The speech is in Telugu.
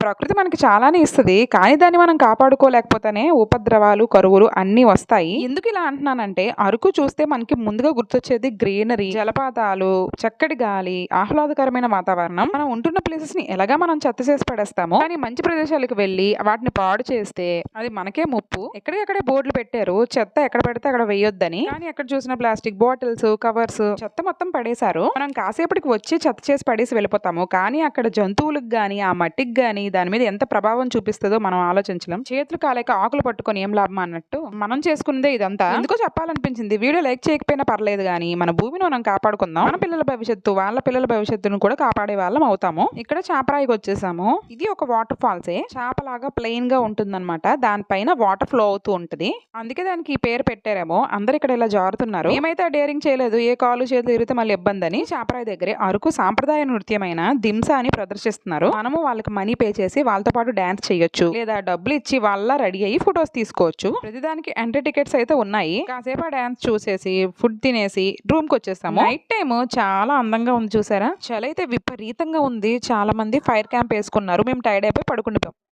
ప్రకృతి మనకి చాలానే ఇస్తది. కానీ దాన్ని మనం కాపాడుకోలేకపోతేనే ఉపద్రవాలు, కరువులు అన్నీ వస్తాయి. ఎందుకు ఇలా అంటున్నానంటే అరకు చూస్తే మనకి ముందుగా గుర్తొచ్చేది గ్రీనరీ, జలపాతాలు, చక్కటి గాలి, ఆహ్లాదకరమైన వాతావరణం. మనం ఉంటున్న ప్లేసెస్ ని ఎలాగా మనం చెత్త చేసి పడేస్తామో, కానీ మంచి ప్రదేశాలకు వెళ్ళి వాటిని పాడు చేస్తే అది మనకే ముప్పు. ఎక్కడికక్కడే బోర్డులు పెట్టారు చెత్త ఎక్కడ పెడితే అక్కడ వేయొద్దని. కానీ ఎక్కడ చూసిన ప్లాస్టిక్ బాటిల్స్, కవర్స్, చెత్త మొత్తం పడేశారు. మనం కాసేపటికి వచ్చి చెత్త చేసి పడేసి వెళ్ళిపోతాము. కానీ అక్కడ జంతువులకు గాని, ఆ మట్టికి గాని దాని మీద ఎంత ప్రభావం చూపిస్తుందో మనం ఆలోచించలేం. చేతులు కాలేక ఆకులు పట్టుకొని ఏం లాభం అన్నట్టు మనం చేసుకున్నదే ఇదంతా. ఎందుకో చెప్పాలనిపించింది. వీడియో లైక్ చేయకపోయినా పర్లేదు గానీ మన భూమిని మనం కాపాడుకుందాం. మన పిల్లల భవిష్యత్తు, వాళ్ళ పిల్లల భవిష్యత్తును కూడా కాపాడే వాళ్ళం అవుతాము. ఇక్కడ చాపరాయికి వచ్చేసాము. ఇది ఒక వాటర్ ఫాల్సే. చాపలాగా ప్లెయిన్ గా ఉంటుందన్నమాట. దానిపైన వాటర్ ఫ్లో అవుతూ ఉంటది. అందుకే దానికి ఈ పేరు పెట్టారేమో. అందరు ఇక్కడ ఇలా జారుతున్నారు. ఏమైతే డేరింగ్ చేయలేదు. ఏ కాలు చేతులు ఇరిగితే మళ్ళీ ఇబ్బంది అని చాపరాయి దగ్గరే అరకు సాంప్రదాయ నృత్యమైన దింసా అని ప్రదర్శిస్తున్నారు. మనము వాళ్ళకి మనీ పే చేసి వాళ్ళతో పాటు డాన్స్ చేయొచ్చు, లేదా డబ్బులు ఇచ్చి వాళ్ళ రెడీ అయ్యి ఫొటోస్ తీసుకోవచ్చు. ప్రతిదానికి ఎంట్రీ టికెట్స్ అయితే ఉన్నాయి. కాసేపు డాన్స్ చూసేసి ఫుడ్ తినేసి రూమ్ కి వచ్చేసాము. నైట్ టైమ్ చాలా అందంగా ఉంది చూసారా. చలి అయితే విపరీతంగా ఉంది. చాలా మంది ఫైర్ క్యాంప్ వేసుకున్నారు. మేము టైర్డ్ అయిపోయి పడుకుండిపోయాం.